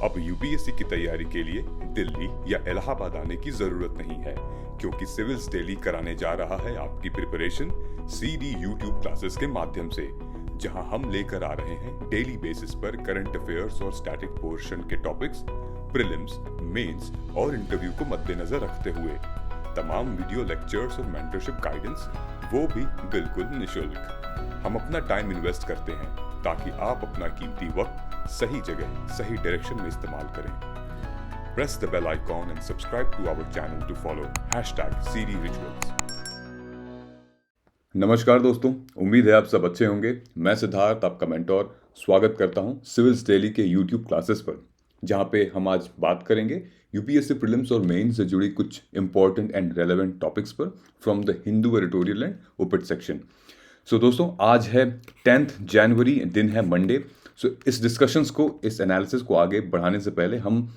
अब यूपीएससी की तैयारी के लिए दिल्ली या इलाहाबाद आने की जरूरत नहीं है, क्योंकि सिविल्स डेली कराने जा रहा है आपकी प्रिपरेशन सीडी यूट्यूब क्लासेस के माध्यम से, जहां हम लेकर आ रहे हैं डेली बेसिस पर करंट अफेयर्स और स्टैटिक पोर्शन के टॉपिक्स, प्रीलिम्स, मेंस और इंटरव्यू को मद्देनजर रखते हुए तमाम वीडियो लेक्चर्स और मेंटरशिप गाइडेंस, वो भी बिल्कुल निशुल्क। हम अपना टाइम इन्वेस्ट करते हैं ताकि आप अपना कीमती वक्त सही जगह सही डायरेक्शन में इस्तेमाल करें। Press the bell icon and subscribe to our channel to follow #CD Rituals। नमस्कार दोस्तों, उम्मीद है आप सब अच्छे होंगे। मैं सिद्धार्थ, आपका मेंटोर, स्वागत करता हूं सिविल्स डेली के यूट्यूब क्लासेस पर, जहां पे हम आज बात करेंगे यूपीएससी प्रीलिम्स और मेंस से जुड़ी कुछ इंपॉर्टेंट एंड रेलेवेंट टॉपिक्स पर from the Hindu editorial and op-ed section. So दोस्तों, आज है 10 जनवरी, दिन है मंडे। सो इस डिस्कशंस को, इस एनालिसिस को आगे बढ़ाने से पहले हम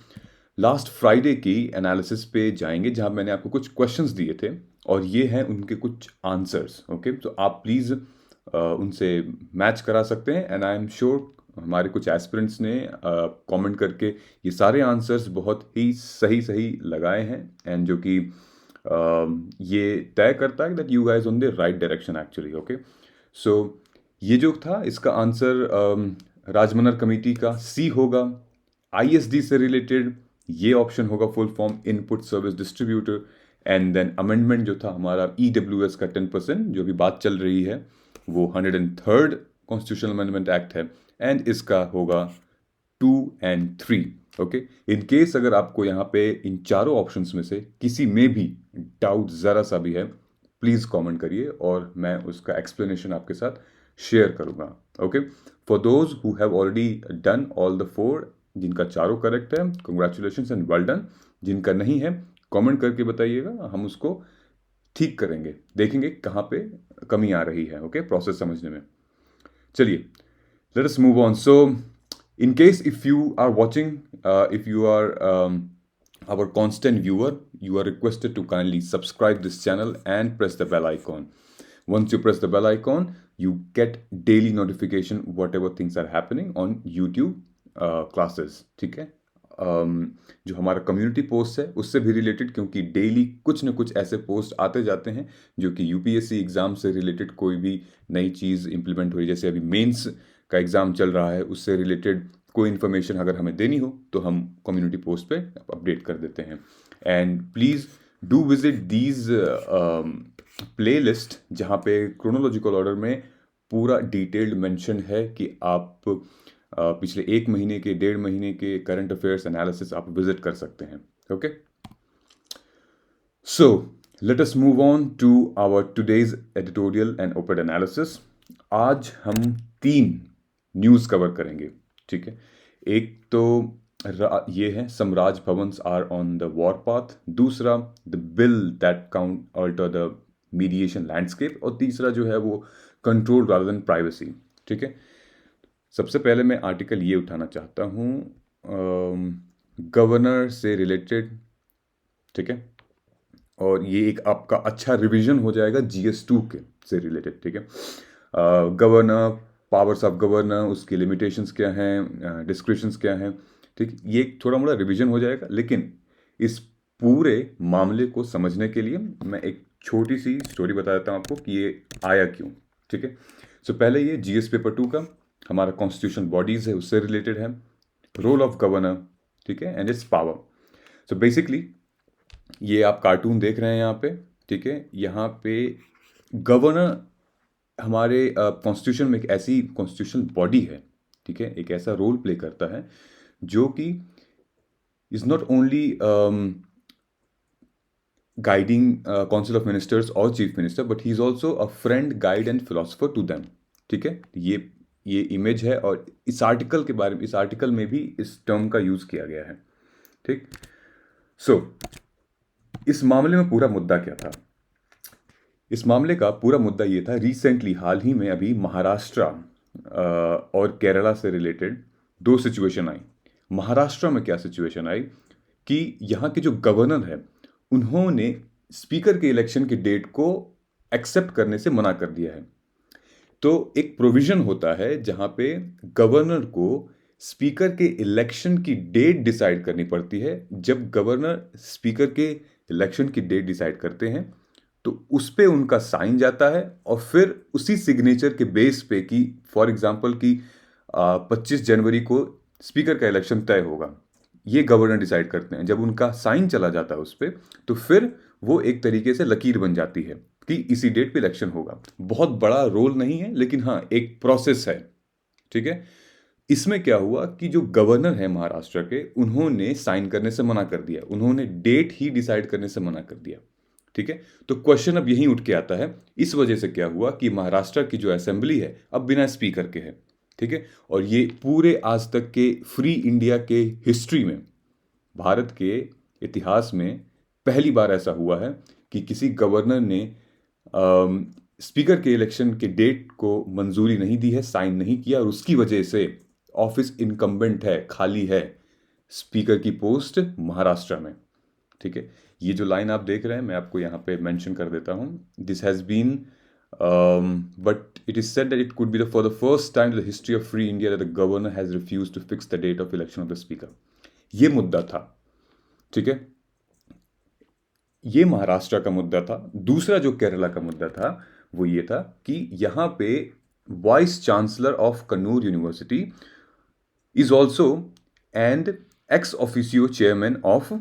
लास्ट फ्राइडे की एनालिसिस पे जाएंगे, जहां मैंने आपको कुछ क्वेश्चंस दिए थे और ये हैं उनके कुछ आंसर्स। ओके, तो आप प्लीज़ उनसे मैच करा सकते हैं। एंड आई एम श्योर हमारे कुछ एस्पिरेंट्स ने कमेंट करके ये सारे आंसर्स बहुत ही सही लगाए हैं, एंड जो कि ये तय करता है that you guys on the right direction actually. Okay, so ये जो था, इसका आंसर राजमनर कमेटी का सी होगा। आईएसडी से रिलेटेड ये ऑप्शन होगा full form input service distributor. And then amendment जो था हमारा ईडब्ल्यूएस का 10%, जो भी बात चल रही है, वो 103rd कॉन्स्टिट्यूशनल अमेंडमेंट एक्ट है, एंड इसका होगा 2 and 3। ओके, इन केस अगर आपको यहाँ पे इन चारों ऑप्शंस में से किसी में भी डाउट ज़रा सा भी है, प्लीज़ कमेंट करिए और मैं उसका एक्सप्लेनेशन आपके साथ शेयर करूँगा। Okay, for those who have already done all the 4, जिनका चारों करेक्ट है, कंग्रेचुलेशंस एंड वेल डन। जिनका नहीं है, कमेंट करके बताइएगा, हम उसको ठीक करेंगे, देखेंगे कहाँ पे कमी आ रही है। ओके, प्रोसेस समझने में। चलिए, let us move on. So, in case if you are watching, if you are our constant viewer, you are requested to kindly subscribe this channel and press the bell icon. Once you press the bell icon, you get daily notification whatever things are happening on YouTube classes. ठीक है, जो हमारा community post है उससे भी related, क्योंकि daily कुछ न कुछ ऐसे पोस्ट आते जाते हैं जो कि यूपीएससी एग्ज़ाम से रिलेटेड कोई भी नई चीज़ इंप्लीमेंट हुई, जैसे अभी मेंस का एग्ज़ाम चल रहा है, उससे रिलेटेड कोई इन्फॉर्मेशन अगर हमें देनी हो तो हम कम्युनिटी पोस्ट पे अपडेट कर देते हैं। And please do visit these play list, जहाँ पे क्रोनोलॉजिकल ऑर्डर में पूरा डिटेल्ड मेंशन है कि आप पिछले 1 महीने के, 1.5 महीने के करंट अफेयर्स एनालिसिस आप विजिट कर सकते हैं। Okay, so let us move on to our today's editorial and op-ed analysis. आज हम 3 न्यूज़ कवर करेंगे। ठीक है, एक तो ये है some Raj Bhavans are on the war path, दूसरा the bill that count alter the mediation landscape, और तीसरा जो है वो कंट्रोल रादर देन प्राइवेसी। ठीक है, सबसे पहले मैं आर्टिकल ये उठाना चाहता हूँ गवर्नर से रिलेटेड। ठीक है, और ये एक आपका अच्छा रिवीजन हो जाएगा GS2 के से रिलेटेड। ठीक है, गवर्नर, पावर्स ऑफ गवर्नर, उसकी लिमिटेशंस क्या हैं, डिस्क्रिप्शंस क्या हैं। ठीक, ये एक थोड़ा मोड़ा रिवीजन हो जाएगा, लेकिन इस पूरे मामले को समझने के लिए मैं एक छोटी सी स्टोरी बता देता हूँ आपको कि ये आया क्यों। ठीक है, सो पहले ये GS पेपर 2 का हमारा कॉन्स्टिट्यूशन बॉडीज़ है उससे रिलेटेड है, रोल ऑफ गवर्नर। ठीक है, and it's power. So basically ये आप कार्टून देख रहे हैं यहाँ पे। ठीक है, यहाँ पे गवर्नर हमारे कॉन्स्टिट्यूशन में एक ऐसी कॉन्स्टिट्यूशनल बॉडी है, ठीक है, एक ऐसा रोल प्ले करता है जो कि is not only guiding council of ministers और chief minister, but he is also a friend, guide and philosopher to them. ठीक है, ये इमेज है, और इस आर्टिकल के बारे में, इस आर्टिकल में भी इस टर्म का यूज़ किया गया है। ठीक, सो इस मामले में पूरा मुद्दा क्या था? इस मामले का पूरा मुद्दा ये था, रिसेंटली हाल ही में अभी महाराष्ट्र और केरला से रिलेटेड 2 सिचुएशन आई। महाराष्ट्र में क्या सिचुएशन आई कि यहाँ के जो गवर्नर है उन्होंने स्पीकर के इलेक्शन की डेट को एक्सेप्ट करने से मना कर दिया है। तो एक प्रोविजन होता है जहाँ पे गवर्नर को स्पीकर के इलेक्शन की डेट डिसाइड करनी पड़ती है। जब गवर्नर स्पीकर के इलेक्शन की डेट डिसाइड करते हैं तो उस पे उनका साइन जाता है और फिर उसी सिग्नेचर के बेस पे कि फॉर एग्जांपल कि 25 जनवरी को स्पीकर का इलेक्शन तय होगा, ये गवर्नर डिसाइड करते हैं। जब उनका साइन चला जाता है उस पे तो फिर वो एक तरीके से लकीर बन जाती है कि इसी डेट पे इलेक्शन होगा। बहुत बड़ा रोल नहीं है, लेकिन हाँ एक प्रोसेस है, ठीक है। इसमें क्या हुआ कि जो गवर्नर है महाराष्ट्र के, उन्होंने साइन करने से मना कर दिया, उन्होंने डेट ही डिसाइड करने से मना कर दिया, ठीक है। तो क्वेश्चन अब यही उठ के आता है, इस वजह से क्या हुआ कि महाराष्ट्र की जो असेंबली है अब बिना स्पीकर के है, ठीक है। और ये पूरे आज तक के फ्री इंडिया के हिस्ट्री में, भारत के इतिहास में पहली बार ऐसा हुआ है कि किसी गवर्नर ने स्पीकर के इलेक्शन के डेट को मंजूरी नहीं दी है, साइन नहीं किया, और उसकी वजह से ऑफिस इनकम्बेंट है, खाली है स्पीकर की पोस्ट महाराष्ट्र में, ठीक है। ये जो लाइन आप देख रहे हैं मैं आपको यहाँ पे मेंशन कर देता हूँ। This has been but it is said that it could be for the first time in the history of free India that the governor has refused to fix the date of election of the speaker. ये मुद्दा था, ठीक है, ये महाराष्ट्र का मुद्दा था। दूसरा जो केरला का मुद्दा था वो ये था कि यहाँ पे vice chancellor of Kannur university is also and ex officio chairman of,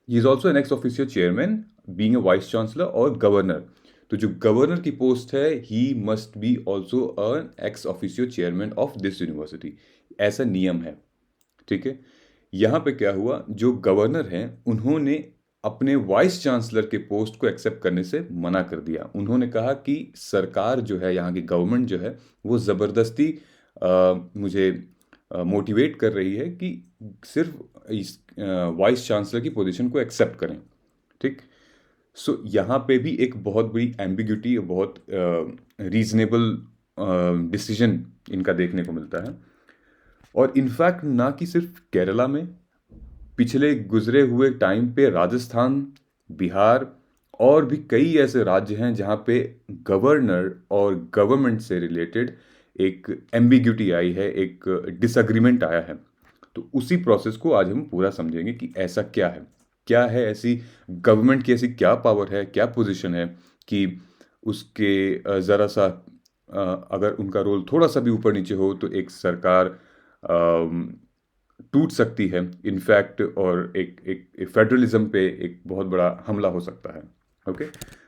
he is also an ex officio chairman being a vice chancellor और गवर्नर। तो जो गवर्नर की पोस्ट है he must be also an ex officio chairman of this university, ऐसा नियम है, ठीक है। यहाँ पे क्या हुआ, जो गवर्नर हैं उन्होंने अपने वाइस चांसलर के पोस्ट को एक्सेप्ट करने से मना कर दिया। उन्होंने कहा कि सरकार जो है, यहाँ की गवर्नमेंट जो है, वो ज़बरदस्ती मुझे मोटिवेट कर रही है कि सिर्फ इस वाइस चांसलर की पोजीशन को एक्सेप्ट करें, ठीक। सो यहाँ पे भी एक बहुत बड़ी एम्बिग्यूटी, बहुत रीजनेबल डिसीजन इनका देखने को मिलता है। और इनफैक्ट ना कि सिर्फ केरला में, पिछले गुजरे हुए टाइम पे राजस्थान, बिहार और भी कई ऐसे राज्य हैं जहाँ पे गवर्नर और गवर्नमेंट से रिलेटेड एक एम्बिग्यूटी आई है, एक डिसएग्रीमेंट आया है। तो उसी प्रोसेस को आज हम पूरा समझेंगे कि ऐसा क्या है ऐसी गवर्नमेंट की, ऐसी क्या पावर है, क्या पोजीशन है कि उसके ज़रा सा अगर उनका रोल थोड़ा सा भी ऊपर नीचे हो तो एक सरकार टूट सकती है इनफैक्ट, और एक फेडरलिज्म पे एक बहुत बड़ा हमला हो सकता है। Okay,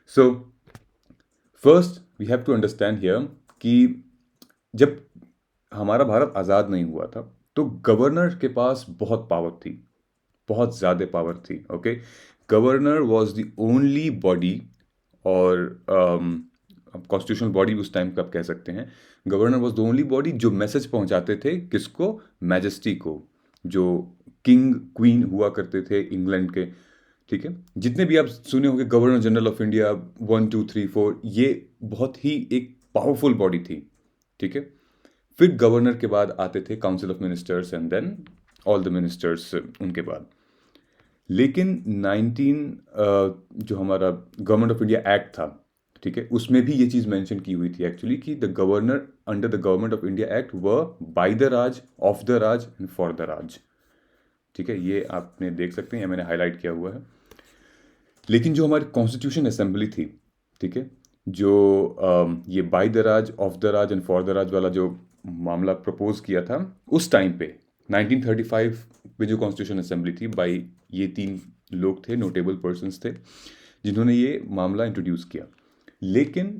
so first we have to understand here कि जब हमारा भारत आज़ाद नहीं हुआ था तो गवर्नर के पास बहुत पावर थी, बहुत ज़्यादा पावर थी। Okay, governor was the only body, और कॉन्स्टिट्यूशनल बॉडी उस टाइम का आप कह सकते हैं, governor was the only body जो मैसेज पहुंचाते थे किसको, मैजेस्टी को, जो किंग क्वीन हुआ करते थे इंग्लैंड के, ठीक है। जितने भी आप सुने होंगे गवर्नर जनरल ऑफ इंडिया 1 2 3 4, ये बहुत ही एक पावरफुल बॉडी थी, ठीक है। फिर गवर्नर के बाद आते थे council of ministers and then all the ministers उनके बाद। लेकिन 19 जो हमारा गवर्नमेंट ऑफ इंडिया एक्ट था, ठीक है, उसमें भी ये चीज़ मेंशन की हुई थी एक्चुअली कि the governor under the government of India act व by the Raj, of the Raj and for the Raj, ठीक है। ये आपने देख सकते हैं, मैंने हाईलाइट किया हुआ है। लेकिन जो हमारी कॉन्स्टिट्यूशन असेंबली थी, ठीक है, जो ये by the Raj, of the Raj and for the Raj वाला जो मामला प्रपोज किया था उस टाइम पे 1935 में जो कॉन्स्टिट्यूशन असेंबली थी, बाई ये 3 लोग थे, नोटेबल पर्सन्स थे जिन्होंने ये मामला इंट्रोड्यूस किया। लेकिन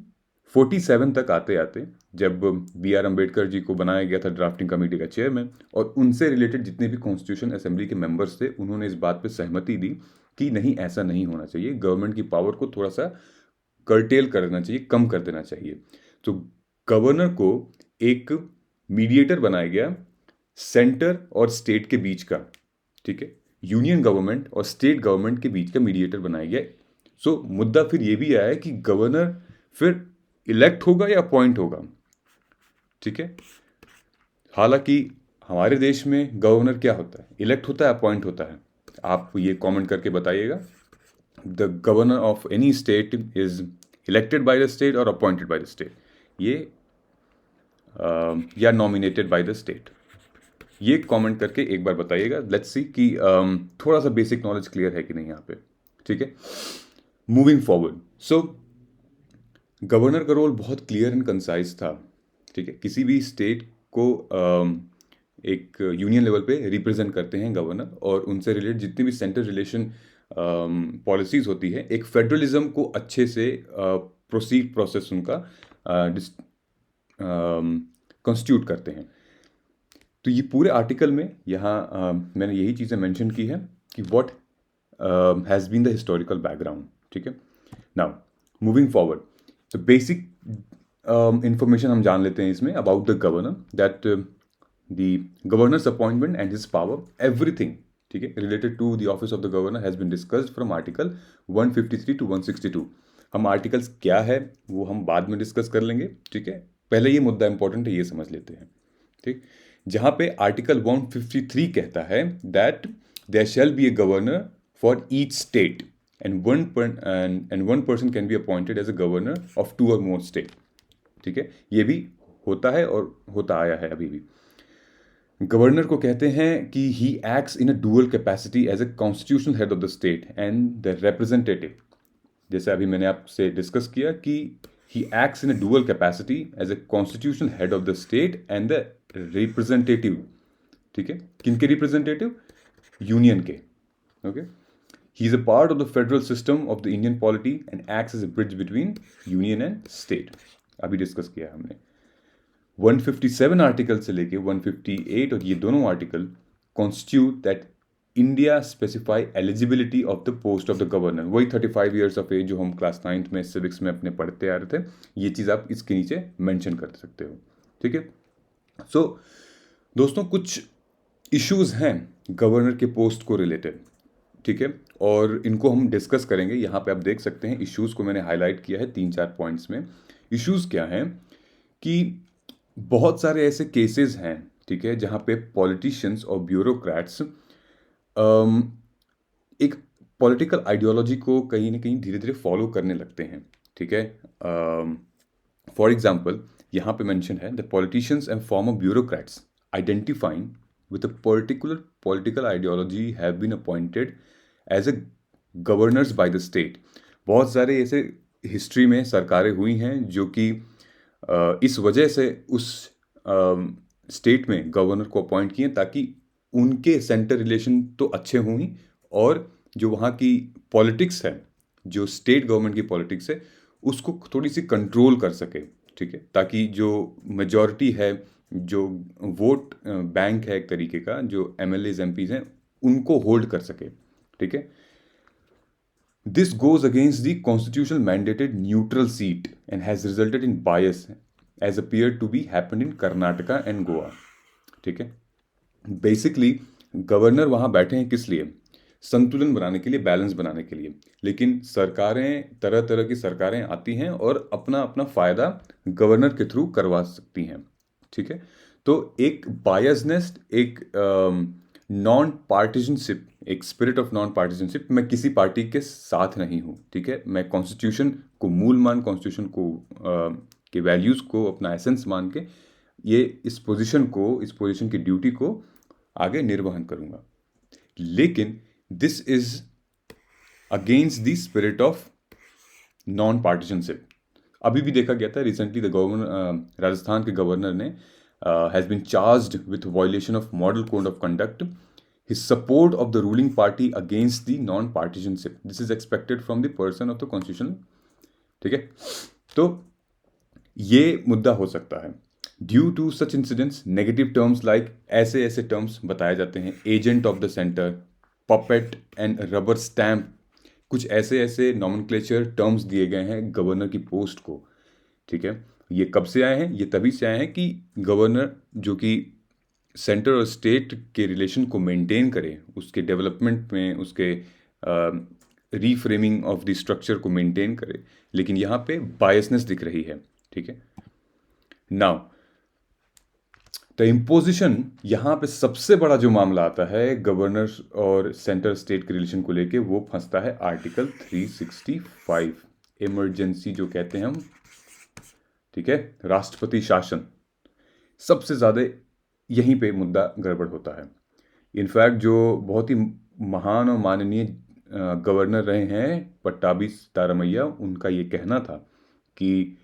47 तक आते आते जब BR अम्बेडकर जी को बनाया गया था ड्राफ्टिंग कमेटी का चेयरमैन, और उनसे रिलेटेड जितने भी कॉन्स्टिट्यूशन असेंबली के मेंबर्स थे, उन्होंने इस बात पे सहमति दी कि नहीं, ऐसा नहीं होना चाहिए, गवर्नमेंट की पावर को थोड़ा सा कर्टेल कर देना चाहिए, कम कर देना चाहिए। तो गवर्नर को एक मीडिएटर बनाया गया सेंटर और स्टेट के बीच का, ठीक है, यूनियन गवर्नमेंट और स्टेट गवर्नमेंट के बीच का मीडिएटर बनाया गया। सो मुद्दा फिर ये भी आया है कि गवर्नर फिर इलेक्ट होगा या अपॉइंट होगा, ठीक है। हालांकि हमारे देश में गवर्नर क्या होता है, इलेक्ट होता है, अपॉइंट होता है। आप ये कमेंट करके बताइएगा, the governor of any state is elected by the state और अपॉइंटेड बाय द स्टेट, ये या नॉमिनेटेड बाय द स्टेट, ये कमेंट करके एक बार बताइएगा, लेट्स सी कि थोड़ा सा बेसिक नॉलेज क्लियर है कि नहीं यहाँ पे, ठीक है। मूविंग फॉरवर्ड, सो गवर्नर का रोल बहुत क्लियर एंड कंसाइज था, ठीक है। किसी भी स्टेट को एक यूनियन लेवल पे रिप्रेजेंट करते हैं गवर्नर, और उनसे रिलेटेड जितनी भी सेंटर रिलेशन पॉलिसीज होती है, एक फेडरलिज्म को अच्छे से प्रोसेस उनका कॉन्स्टिट्यूट करते हैं। तो ये पूरे आर्टिकल में यहाँ मैंने यही चीज़ें मेंशन की है कि what has been the historical background, ठीक है। नाउ मूविंग फॉरवर्ड, तो बेसिक इंफॉर्मेशन हम जान लेते हैं इसमें about the governor, that the governor's appointment and his power, everything, ठीक है, related to the office of the governor has been discussed from article 153 to 162। हम आर्टिकल्स क्या है वो हम बाद में डिस्कस कर लेंगे, ठीक है। पहले ये मुद्दा इंपॉर्टेंट है, ये समझ लेते हैं, ठीक। जहाँ पे आर्टिकल 153 कहता है that there shall be a governor for each state and one person can be appointed as a governor of 2 और मोर स्टेट, ठीक है। ये भी होता है और होता आया है अभी भी। गवर्नर को कहते हैं कि he acts in a dual capacity as a constitutional head of the state and the representative, जैसे अभी मैंने आपसे डिस्कस किया कि he acts in a dual capacity as a constitutional head of the state and the representative, ठीक है। किनके representative? Union के, okay. He is a part of the federal system of the Indian polity and acts as a bridge between union and state, अभी discuss किया हमने। 157 article से लेके 158 और ये दोनों article constitute that India specify eligibility of the post of the governor, वही 35 years of as जो हम क्लास 9th में सिविक्स में अपने पढ़ते आ रहे थे, ये चीज़ आप इसके नीचे मेंशन कर सकते हो, ठीक है। सो दोस्तों, कुछ इश्यूज हैं गवर्नर के पोस्ट को रिलेटेड, ठीक है, और इनको हम डिस्कस करेंगे। यहाँ पे आप देख सकते हैं इश्यूज को मैंने हाईलाइट किया है 3-4 पॉइंट्स में। इश्यूज क्या हैं कि बहुत सारे ऐसे केसेस हैं, ठीक है, जहाँ पे पॉलिटिशियंस और ब्यूरोक्रेट्स एक पॉलिटिकल आइडियोलॉजी को कहीं ना कहीं धीरे धीरे फॉलो करने लगते हैं, ठीक है। फॉर एग्जाम्पल यहाँ पे मेंशन है the politicians and former bureaucrats identifying with a particular political ideology have been appointed as a governors by the state. बहुत सारे ऐसे हिस्ट्री में सरकारें हुई हैं जो कि इस वजह से उस स्टेट में गवर्नर को अपॉइंट किए ताकि उनके सेंटर रिलेशन तो अच्छे हों ही, और जो वहाँ की पॉलिटिक्स है, जो स्टेट गवर्नमेंट की पॉलिटिक्स है, उसको थोड़ी सी कंट्रोल कर सके, ठीक है, ताकि जो मेजॉरिटी है, जो वोट बैंक है एक तरीके का, जो एमएलएज एमपीज हैं, उनको होल्ड कर सके, ठीक है। This goes against the constitutional mandated neutral seat and has resulted in bias as appeared to be happened in Karnataka and Goa, ठीक है। बेसिकली गवर्नर वहाँ बैठे हैं किस लिए? संतुलन बनाने के लिए, बैलेंस बनाने के लिए। लेकिन सरकारें, तरह तरह की सरकारें आती हैं और अपना अपना फ़ायदा गवर्नर के थ्रू करवा सकती हैं, ठीक है। तो एक बायसनेस, एक नॉन पार्टीजनशिप, एक स्पिरिट ऑफ नॉन पार्टीजनशिप, मैं किसी पार्टी के साथ नहीं हूँ, ठीक है। मैं कॉन्स्टिट्यूशन को मूल मान, कॉन्स्टिट्यूशन को के वैल्यूज़ को अपना एसेंस मान के ये इस पोजीशन की ड्यूटी को आगे निर्वहन करूँगा। लेकिन this is against the spirit of non partisanship. अभी भी देखा गया था रिसेंटली, द गवर्नर, राजस्थान के गवर्नर ने has been charged with violation of model code of conduct, his support of the ruling party against the non-partisanship. This is expected from the person of the constitution, ठीक है। तो ये मुद्दा हो सकता है। Due to such incidents, negative terms like, ऐसे ऐसे टर्म्स बताए जाते हैं, agent of the centre, puppet and rubber stamp, कुछ ऐसे ऐसे नॉमेनक्लेचर टर्म्स दिए गए हैं गवर्नर की पोस्ट को, ठीक है। ये कब से आए हैं? ये तभी से आए हैं कि गवर्नर जो कि सेंटर और स्टेट के रिलेशन को मेंटेन करे, उसके डेवलपमेंट में, उसके रीफ्रेमिंग ऑफ द स्ट्रक्चर को मेंटेन करे, लेकिन यहाँ पे बायसनेस दिख रही है, ठीक है। नाउ द इम्पोजिशन, यहाँ पे सबसे बड़ा जो मामला आता है गवर्नर और सेंटर स्टेट के रिलेशन को लेके, वो फंसता है आर्टिकल 365, इमरजेंसी जो कहते हैं हम, ठीक है, राष्ट्रपति शासन। सबसे ज़्यादा यहीं पे मुद्दा गड़बड़ होता है। इनफैक्ट जो बहुत ही महान और माननीय गवर्नर रहे हैं पट्टाभी सितारमैया, उनका ये कहना था कि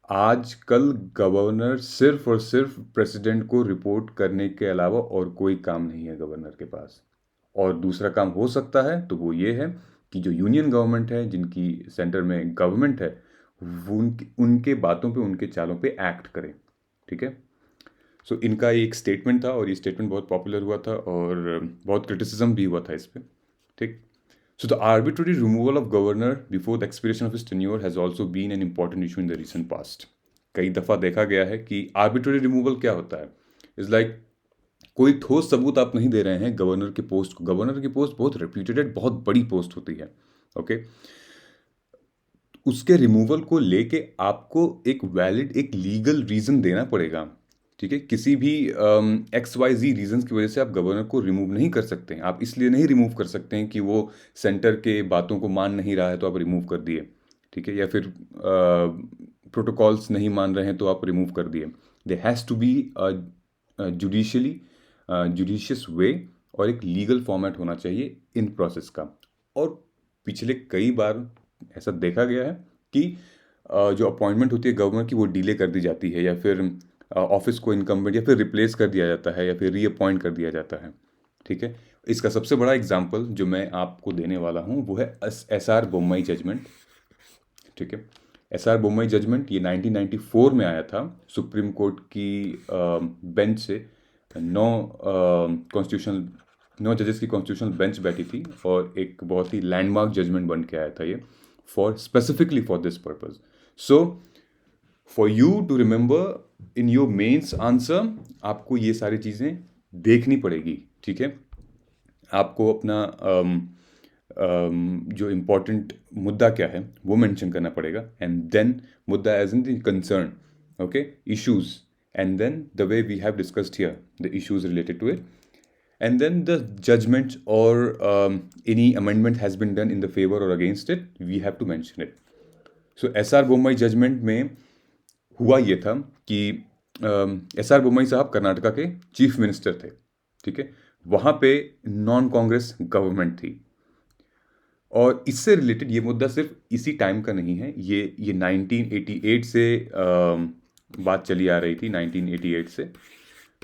आजकल गवर्नर सिर्फ और सिर्फ प्रेसिडेंट को रिपोर्ट करने के अलावा और कोई काम नहीं है गवर्नर के पास। और दूसरा काम हो सकता है तो वो ये है कि जो यूनियन गवर्नमेंट है, जिनकी सेंटर में गवर्नमेंट है, वो उनके बातों पे, उनके चालों पे एक्ट करे। ठीक है। सो इनका एक स्टेटमेंट था और ये स्टेटमेंट बहुत पॉपुलर हुआ था और बहुत क्रिटिसिज्म भी हुआ था इस पे। ठीक। So the arbitrary removal of governor before the expiration of his tenure has also been an important issue in the recent past. कई दफ़ा देखा गया है कि आर्बिट्ररी रिमूवल क्या होता है। इज लाइक कोई ठोस सबूत आप नहीं दे रहे हैं गवर्नर के पोस्ट को। गवर्नर की पोस्ट बहुत रेप्यूटेड, बहुत बड़ी पोस्ट होती है। ओके। उसके रिमूवल को लेके आपको एक वैलिड, एक लीगल रीज़न देना पड़ेगा। ठीक है। किसी भी XYZ रीजंस की वजह से आप गवर्नर को रिमूव नहीं कर सकते हैं। आप इसलिए नहीं रिमूव कर सकते हैं कि वो सेंटर के बातों को मान नहीं रहा है तो आप रिमूव कर दिए। ठीक है। या फिर प्रोटोकॉल्स नहीं मान रहे हैं तो आप रिमूव कर दिए। They has to be judicious वे और एक लीगल फॉर्मेट होना चाहिए इन प्रोसेस का। और पिछले कई बार ऐसा देखा गया है कि जो अपॉइंटमेंट होती है गवर्नर की, वो डिले कर दी जाती है, या फिर ऑफिस को इनकम्बेंट या फिर रिप्लेस कर दिया जाता है, या फिर रीअपॉइंट कर दिया जाता है। ठीक है। इसका सबसे बड़ा एग्जाम्पल जो मैं आपको देने वाला हूँ वो है SR बोम्मई जजमेंट। ठीक है। SR बोम्मई जजमेंट ये 1994 में आया था सुप्रीम कोर्ट की बेंच से। 9 जजेस की कॉन्स्टिट्यूशनल बेंच बैठी थी और एक बहुत ही लैंडमार्क जजमेंट बन के आया था ये, for specifically for this purpose. So for you to remember in your mains answer, आपको ये सारी चीज़ें देखनी पड़ेगी। ठीक है। आपको अपना जो इम्पोर्टेंट मुद्दा क्या है वो मेंशन करना पड़ेगा, एंड देन मुद्दा as in the concern, okay, issues, and then the way we have discussed here, the issues related to it, and then the judgment or any amendment has been done in the favor or against it, we have to mention it. So SR Bommai judgment में हुआ ये था कि SR Bommai साहब कर्नाटका के chief minister थे। ठीक है। वहाँ पे नॉन कांग्रेस गवर्नमेंट थी और इससे रिलेटेड ये मुद्दा सिर्फ इसी टाइम का नहीं है, ये 1988 से बात चली आ रही थी, 1988 से।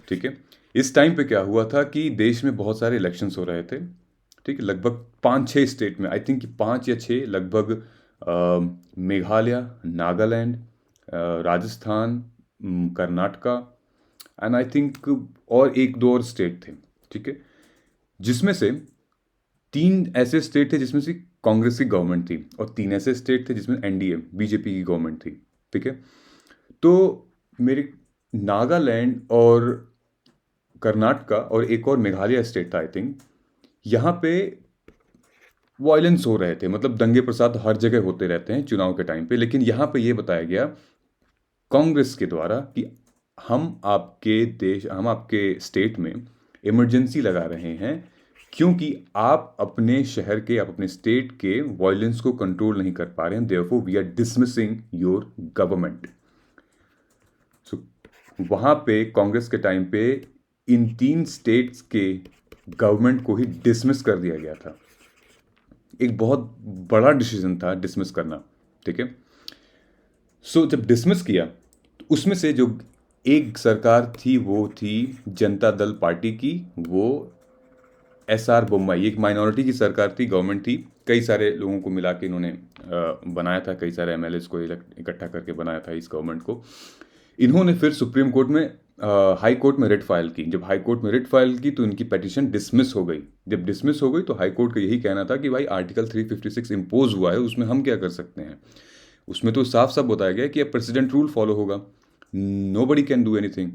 ठीक है। इस टाइम पे क्या हुआ था कि देश में बहुत सारे इलेक्शंस हो रहे थे। ठीक है। लगभग 5-6 स्टेट में, आई थिंक 5 या 6 लगभग, Meghalaya, Nagaland, Rajasthan, Karnataka, and I think और 1-2 और स्टेट थे। ठीक है। जिसमें से 3 ऐसे स्टेट थे जिसमें से कांग्रेस की गवर्नमेंट थी और 3 ऐसे स्टेट थे जिसमें NDA BJP की गवर्नमेंट थी। ठीक है। तो मेरे नागालैंड और कर्नाटका और एक और मेघालय स्टेट था आई थिंक, यहाँ पे वायलेंस हो रहे थे, मतलब दंगे प्रसाद हर जगह होते रहते हैं चुनाव के टाइम पे। लेकिन यहाँ पे ये बताया गया कांग्रेस के द्वारा कि हम आपके स्टेट में इमरजेंसी लगा रहे हैं क्योंकि आप अपने शहर के, आप अपने स्टेट के वायलेंस को कंट्रोल नहीं कर पा रहे हैं, therefore we are dismissing your government. So वहाँ पे कांग्रेस के टाइम पे इन 3 स्टेट्स के गवर्नमेंट को ही डिसमिस कर दिया गया था। एक बहुत बड़ा डिसीजन था डिसमिस करना। ठीक है। सो जब डिसमिस किया तो उसमें से जो एक सरकार थी वो थी जनता दल पार्टी की, वो SR बोम्मई, एक माइनॉरिटी की सरकार थी, गवर्नमेंट थी। कई सारे लोगों को मिला के इन्होंने बनाया था, कई सारे MLAs को इकट्ठा करके बनाया था इस गवर्नमेंट को। इन्होंने फिर सुप्रीम कोर्ट में, हाई कोर्ट में रिट फाइल की। जब हाई कोर्ट में रिट फाइल की तो इनकी पिटीशन डिसमिस हो गई। जब डिसमिस हो गई तो हाई कोर्ट का यही कहना था कि भाई आर्टिकल 356 इम्पोज हुआ है, उसमें हम क्या कर सकते हैं। उसमें तो साफ साफ बताया गया कि अब प्रेसिडेंट रूल फॉलो होगा, नोबडी कैन डू एनीथिंग।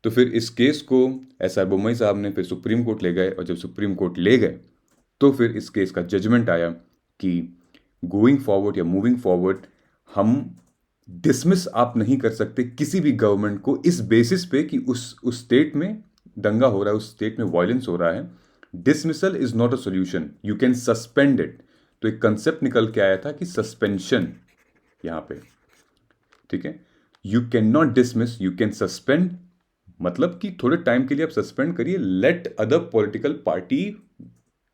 तो फिर इस केस को SR बोम्मई साहब ने फिर सुप्रीम कोर्ट ले गए और जब सुप्रीम कोर्ट ले गए तो फिर इस केस का जजमेंट आया कि गोइंग फॉरवर्ड या मूविंग फॉरवर्ड हम डिसमिस आप नहीं कर सकते किसी भी गवर्नमेंट को इस बेसिस पे कि उस स्टेट में दंगा हो रहा है, उस स्टेट में वायलेंस हो रहा है। Dismissal is not a solution, you can suspend it. तो एक कंसेप्ट निकल के आया था कि सस्पेंशन यहाँ पे। ठीक है। You can not dismiss, you can suspend, मतलब कि थोड़े टाइम के लिए आप सस्पेंड करिए, let other political party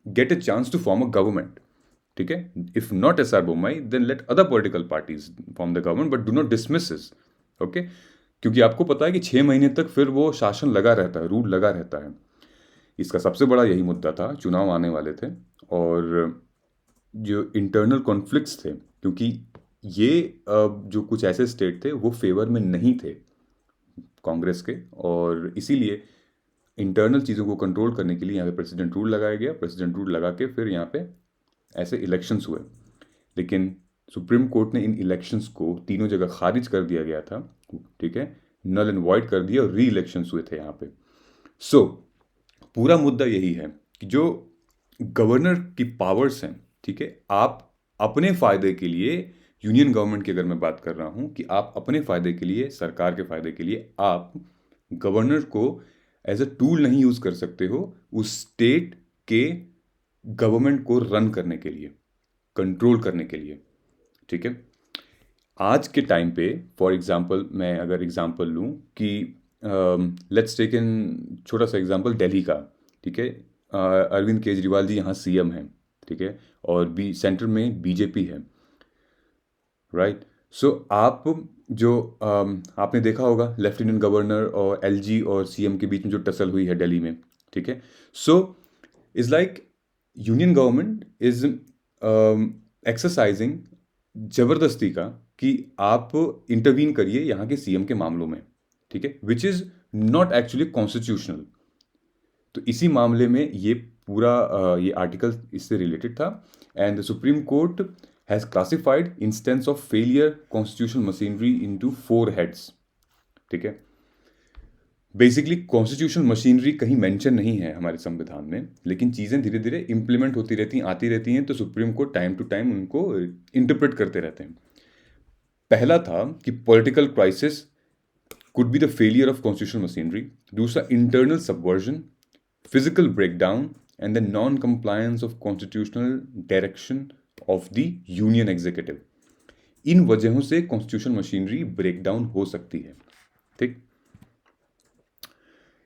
get a chance to form a government, ठीक है। If not S R Bommai then let other political parties form the government, but do not dismiss this, okay. क्योंकि आपको पता है कि 6 महीने तक फिर वो शासन लगा रहता है, रूल लगा रहता है। इसका सबसे बड़ा यही मुद्दा था, चुनाव आने वाले थे और जो इंटरनल कॉन्फ्लिक्ट्स थे, क्योंकि ये जो कुछ ऐसे स्टेट थे वो फेवर में नहीं थे कांग्रेस के, और इसीलिए इंटरनल चीज़ों को कंट्रोल करने के लिए यहाँ पे प्रेसिडेंट रूल लगाया गया। प्रेसिडेंट रूल लगा के फिर यहाँ पे ऐसे इलेक्शंस हुए, लेकिन सुप्रीम कोर्ट ने इन इलेक्शंस को तीनों जगह खारिज कर दिया गया था, ठीक है, नल एंड वॉइड कर दिया और री इलेक्शंस हुए थे यहाँ पे। सो पूरा मुद्दा यही है कि जो गवर्नर की पावर्स हैं, ठीक है, आप अपने फायदे के लिए, यूनियन गवर्नमेंट की अगर मैं बात कर रहा हूं, कि आप अपने फायदे के लिए, सरकार के फायदे के लिए आप गवर्नर को एज अ टूल नहीं यूज कर सकते हो उस स्टेट के गवर्नमेंट को रन करने के लिए, कंट्रोल करने के लिए, ठीक है। आज के टाइम पे फॉर एग्जांपल मैं अगर एग्जांपल लूं कि लेट्स टेक इन छोटा सा एग्जांपल दिल्ली का, ठीक है। अरविंद केजरीवाल जी यहाँ सीएम हैं, ठीक है, और सेंटर में बीजेपी है, राइट। सो आप जो आपने देखा होगा लेफ्टिनेंट गवर्नर और एलजी और सीएम के बीच में जो टसल हुई है दिल्ली में, ठीक है। So is like union government is exercising जबरदस्ती का कि आप इंटरवीन करिए यहाँ के सीएम के मामलों में, ठीक है, which is not actually constitutional. तो इसी मामले में ये पूरा ये आर्टिकल इससे रिलेटेड था, and the supreme court has classified instance of failure constitutional machinery into 4 heads, ठीक है। बेसिकली कॉन्स्टिट्यूशनल मशीनरी कहीं मेंशन नहीं है हमारे संविधान में, लेकिन चीज़ें धीरे धीरे इंप्लीमेंट होती रहती हैं, आती रहती हैं, तो supreme court time to time उनको इंटरप्रेट करते रहते हैं। पहला था कि political crisis could be the failure of constitutional machinery. दूसरा internal subversion, physical breakdown, and the non-compliance of constitutional direction of the union executive. इन वजहों से constitutional machinery breakdown हो सकती है, ठीक।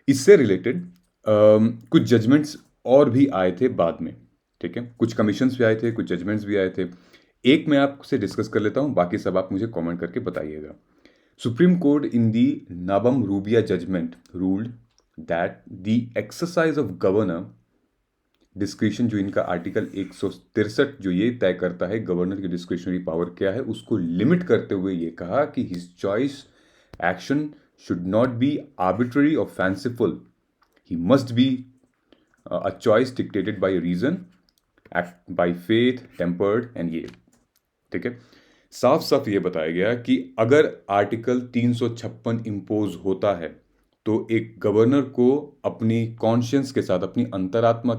इससे रिलेटेड कुछ जजमेंट्स और भी आए थे बाद में, ठीक है, कुछ कमीशंस भी आए थे, कुछ जजमेंट्स भी आए थे। एक मैं आपसे डिस्कस कर लेता हूँ, बाकी सब आप मुझे कमेंट करके बताइएगा। Supreme Court in the Nabam Rubia judgment ruled that the exercise of governor discretion, जो इनका आर्टिकल 163 जो ये तय करता है गवर्नर की डिस्क्रिशनरी पावर क्या है, उसको लिमिट करते हुए ये कहा कि his choice action should not be arbitrary or fanciful. He must be a choice dictated by reason, act by faith, tempered and ये, ठीक है। साफ साफ ये बताया गया कि अगर आर्टिकल 356 इम्पोज होता है तो एक गवर्नर को अपनी कॉन्शियंस के साथ अपनी अंतरात्मा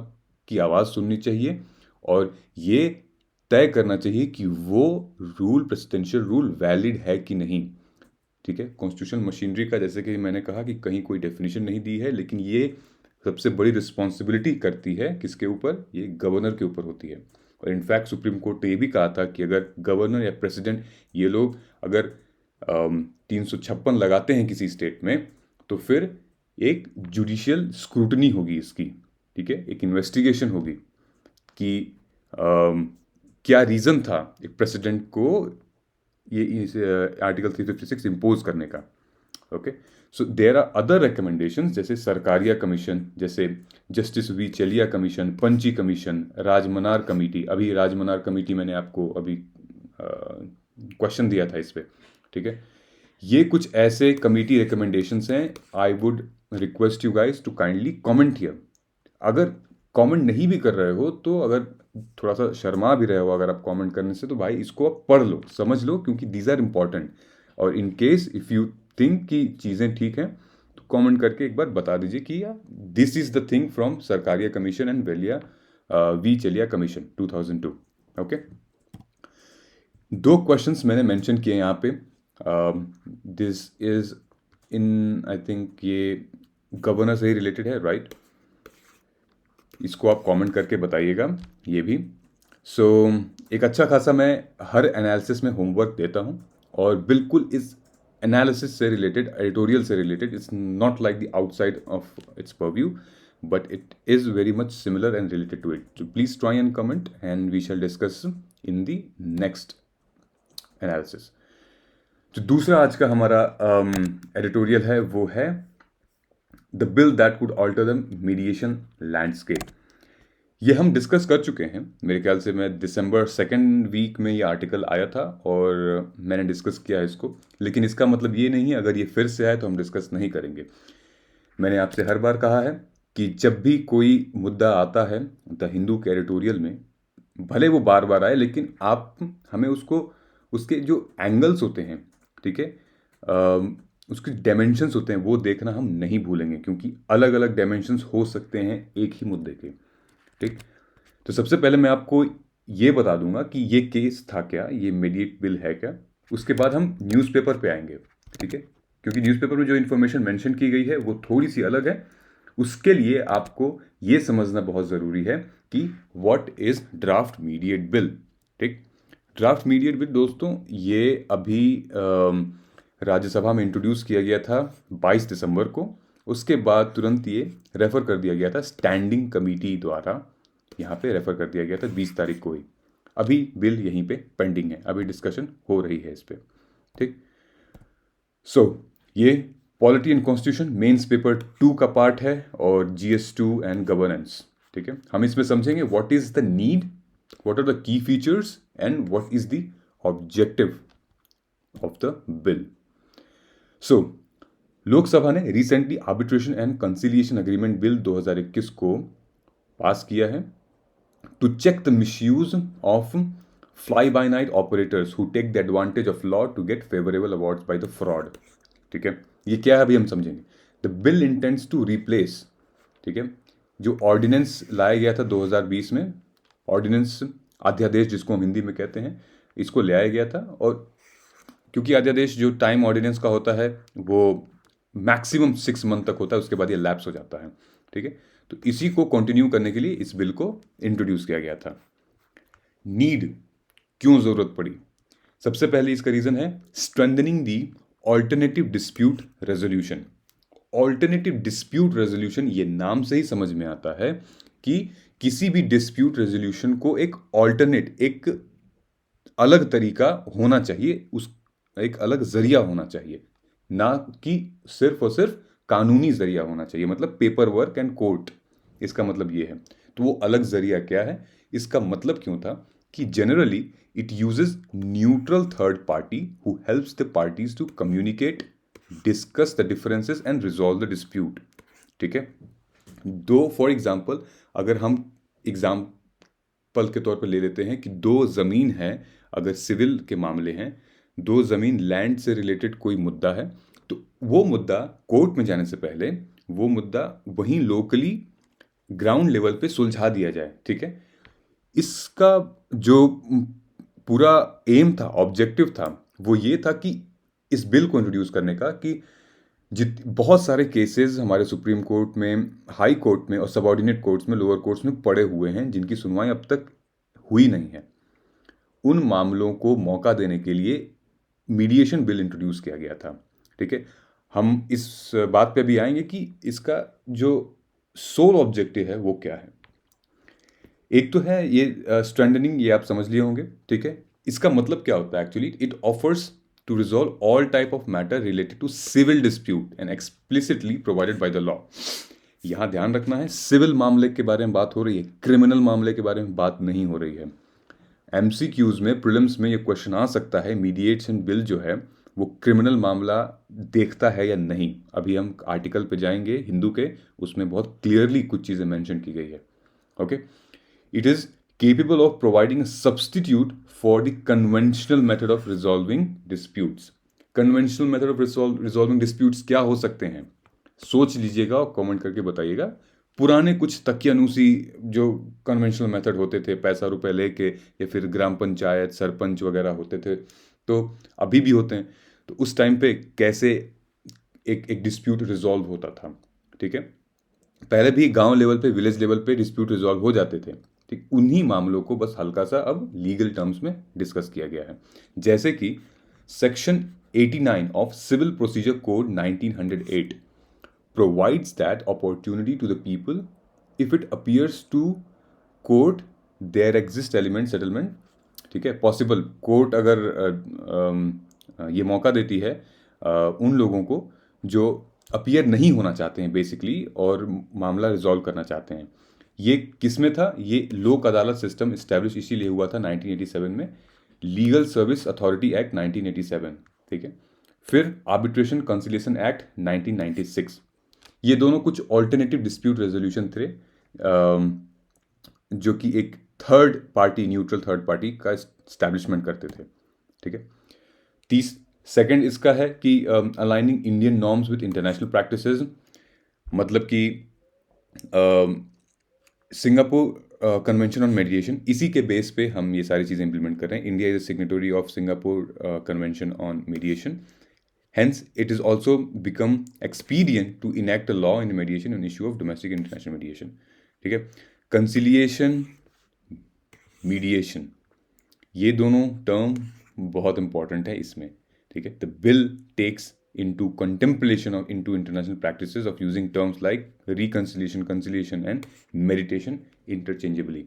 की आवाज़ सुननी चाहिए और ये तय करना चाहिए कि वो रूल, प्रेसिडेंशियल रूल वैलिड है कि नहीं, ठीक है। कॉन्स्टिट्यूशनल मशीनरी का जैसे कि मैंने कहा कि कहीं कोई डेफिनेशन नहीं दी है, लेकिन ये सबसे बड़ी रिस्पॉन्सिबिलिटी करती है किसके ऊपर, ये गवर्नर के ऊपर होती है। और इनफैक्ट सुप्रीम कोर्ट ने ये भी कहा था कि अगर गवर्नर या प्रेसिडेंट ये लोग अगर 356 लगाते हैं किसी स्टेट में, तो फिर एक जुडिशियल स्क्रूटनी होगी इसकी, ठीक है, एक इन्वेस्टिगेशन होगी कि क्या रीज़न था एक प्रेसिडेंट को ये आर्टिकल 356 इम्पोज करने का, okay. So there are other recommendations जैसे सरकारिया कमीशन, जैसे जस्टिस वी चलिया commission, Punchhi commission, Rajamannar committee. अभी राजमनार कमेटी मैंने आपको अभी क्वेश्चन दिया था इस पर, ठीक है। ये कुछ ऐसे कमेटी रिकमेंडेशंस हैं। I would request you guys to kindly comment here. अगर कमेंट नहीं भी कर रहे हो तो अगर थोड़ा सा शर्मा भी रहे हो अगर आप कमेंट करने से, तो भाई इसको आप पढ़ लो, समझ लो, क्योंकि दीज आर इंपॉर्टेंट। और in case if you think कि चीज़ें ठीक हैं तो कमेंट करके एक बार बता दीजिए कि this is the thing from Sarkaria commission and वी चलिया कमीशन 2002, ओके। 2 क्वेश्चंस मैंने मेंशन किए यहाँ पे। This is in I think ये गवर्नर से ही रिलेटेड है, राइट। इसको आप कमेंट करके बताइएगा ये भी। सो एक अच्छा खासा मैं हर एनालिसिस में होमवर्क देता हूँ और बिल्कुल इस एनालिसिस से रिलेटेड, एडिटोरियल से related, it's not like the outside of its purview, but it is very much similar and related to it. So please try and comment and we shall discuss in the next analysis. तो दूसरा आज का हमारा editorial है वो है the bill that could alter the mediation landscape. ये हम डिस्कस कर चुके हैं, मेरे ख्याल से मैं दिसंबर 2nd वीक में ये आर्टिकल आया था और मैंने डिस्कस किया इसको, लेकिन इसका मतलब ये नहीं है अगर ये फिर से आए तो हम डिस्कस नहीं करेंगे. मैंने आपसे हर बार कहा है कि जब भी कोई मुद्दा आता है द हिंदू के एडिटोरियल में, भले वो बार बार आए, लेकिन आप हमें उसको, उसके जो एंगल्स होते हैं, ठीक है, उसके डायमेंशंस होते हैं, वो देखना हम नहीं भूलेंगे, क्योंकि अलग अलग डायमेंशंस हो सकते हैं एक ही मुद्दे के. ठीक, तो सबसे पहले मैं आपको ये बता दूंगा कि ये केस था क्या, ये मीडिएट बिल है क्या. उसके बाद हम न्यूज़पेपर पे आएंगे, ठीक है, क्योंकि न्यूज़पेपर में जो इन्फॉर्मेशन मेंशन की गई है वो थोड़ी सी अलग है. उसके लिए आपको ये समझना बहुत ज़रूरी है कि what is draft mediate bill. ठीक, ड्राफ्ट मीडिएट बिल दोस्तों ये अभी राज्यसभा में इंट्रोड्यूस किया गया था 22 दिसंबर को. उसके बाद तुरंत ये रेफ़र कर दिया गया था स्टैंडिंग कमेटी द्वारा, यहाँ पे रेफ़र कर दिया गया था 20 तारीख को ही. अभी बिल यहीं पे पेंडिंग है, अभी डिस्कशन हो रही है इस पर. ठीक, सो ये polity and constitution mains paper 2 का पार्ट है और GS2 एंड गवर्नेंस. ठीक है, हम इसमें समझेंगे what is the need, what are the key features and what is the objective of the bill. So Lok Sabha ने recently arbitration and conciliation agreement bill 2021 को पास किया है to check the misuse of fly by night operators who take the advantage of law to get favourable awards by the fraud. ठीक है, ये क्या है अभी हम समझेंगे. The bill intends to replace, ठीक है, जो ऑर्डिनेंस लाया गया था 2020 में, ऑर्डिनेंस अध्यादेश जिसको हम हिंदी में कहते हैं, इसको लाया गया था. और क्योंकि अध्यादेश जो टाइम ऑर्डिनेंस का होता है वो मैक्सिमम 6 मंथ तक होता है, उसके बाद ये लैप्स हो जाता है. ठीक है, तो इसी को कंटिन्यू करने के लिए इस बिल को इंट्रोड्यूस किया गया था. नीड, क्यों ज़रूरत पड़ी? सबसे पहले इसका रीज़न है strengthening the alternative dispute resolution. Alternative dispute resolution, ये नाम से ही समझ में आता है कि किसी भी डिस्प्यूट रेजोल्यूशन को एक ऑल्टरनेट, एक अलग तरीका होना चाहिए, उस एक अलग जरिया होना चाहिए, ना कि सिर्फ और सिर्फ कानूनी जरिया होना चाहिए, मतलब पेपर वर्क एंड कोर्ट. इसका मतलब ये है. तो वो अलग जरिया क्या है, इसका मतलब क्यों था कि generally it uses neutral third party who helps the parties to communicate, discuss the differences and resolve the dispute. ठीक है, दो फॉर एग्जाम्पल, अगर हम एग्जाम्पल के तौर पर ले लेते हैं कि 2 ज़मीन हैं, अगर सिविल के मामले हैं, 2 ज़मीन लैंड से रिलेटेड कोई मुद्दा है, तो वो मुद्दा कोर्ट में जाने से पहले वो मुद्दा वहीं लोकली ग्राउंड लेवल पे सुलझा दिया जाए. ठीक है, इसका जो पूरा एम था, ऑब्जेक्टिव था, वो ये था कि इस बिल को इंट्रोड्यूस करने का कि बहुत सारे केसेस हमारे सुप्रीम कोर्ट में, हाई कोर्ट में और सबऑर्डिनेट कोर्ट्स में, लोअर कोर्ट्स में पड़े हुए हैं जिनकी सुनवाई अब तक हुई नहीं है. उन मामलों को मौका देने के लिए मीडिएशन बिल इंट्रोड्यूस किया गया था. ठीक है, हम इस बात पे भी आएंगे कि इसका जो सोल ऑब्जेक्टिव है वो क्या है. एक तो है ये स्ट्रेंथनिंग, ये आप समझ लिए होंगे. ठीक है, इसका मतलब क्या होता है actually, it offers to resolve all type of matter related to civil dispute and explicitly provided by the law. यहाँ ध्यान रखना है, सिविल मामले के बारे में बात हो रही है, क्रिमिनल मामले के बारे में बात नहीं हो रही है. MCQs में, प्रीलिम्स में ये क्वेश्चन आ सकता है, मीडिएशन बिल जो है वो क्रिमिनल मामला देखता है या नहीं. अभी हम आर्टिकल पे जाएंगे हिंदू के, उसमें बहुत क्लियरली कुछ चीज़ें मेंशन की गई है. Okay, it is capable of providing a substitute for the conventional method of resolving disputes. Conventional method of resolving disputes क्या हो सकते हैं, सोच लीजिएगा और कमेंट करके बताइएगा. पुराने कुछ तकियानुसी जो कन्वेंशनल मेथड होते थे, पैसा रुपए लेके, या फिर ग्राम पंचायत, सरपंच वगैरह होते थे, तो अभी भी होते हैं. तो उस टाइम पे कैसे एक डिस्प्यूट रिजॉल्व होता था. ठीक है, पहले भी गांव लेवल पे, विलेज लेवल पे डिस्प्यूट रिजॉल्व हो जाते थे. ठीक, उन्हीं मामलों को बस हल्का सा अब लीगल टर्म्स में डिस्कस किया गया है. जैसे कि section 89 of Civil Procedure Code 1908 provides that opportunity to the people if it appears to court there exist element settlement. ठीक है, पॉसिबल कोर्ट अगर ये मौका देती है उन लोगों को जो अपीयर नहीं होना चाहते हैं बेसिकली और मामला रिजॉल्व करना चाहते हैं। ये किस में था? ये लोक अदालत सिस्टम इस्टेब्लिश इसीलिए हुआ था 1987 में, लीगल सर्विस अथॉरिटी एक्ट 1987। ठीक है, फिर आर्बिट्रेशन कंसिलिएशन एक्ट 1996। ये दोनों कुछ ऑल्टरनेटिव डिस्प्यूट रेजोल्यूशन थे जो कि एक third party, neutral third party का इस्टेब्लिशमेंट करते थे। ठीक है, सेकंड इसका है कि aligning Indian norms with international practices, मतलब कि सिंगापुर कन्वेंशन ऑन मेडिएशन, इसी के बेस पे हम ये सारी चीज़ें इंप्लीमेंट कर रहे हैं। India is a signatory of Singapore convention on मेडिएशन, hence it is also become expedient to enact a law in mediation on issue of domestic and international mediation। ठीक है, कंसिलिएशन, मीडिएशन, ये दोनों टर्म बहुत important है इसमें। ठीक है, the bill takes into contemplation of into international practices of using terms like reconciliation, conciliation and mediation interchangeably।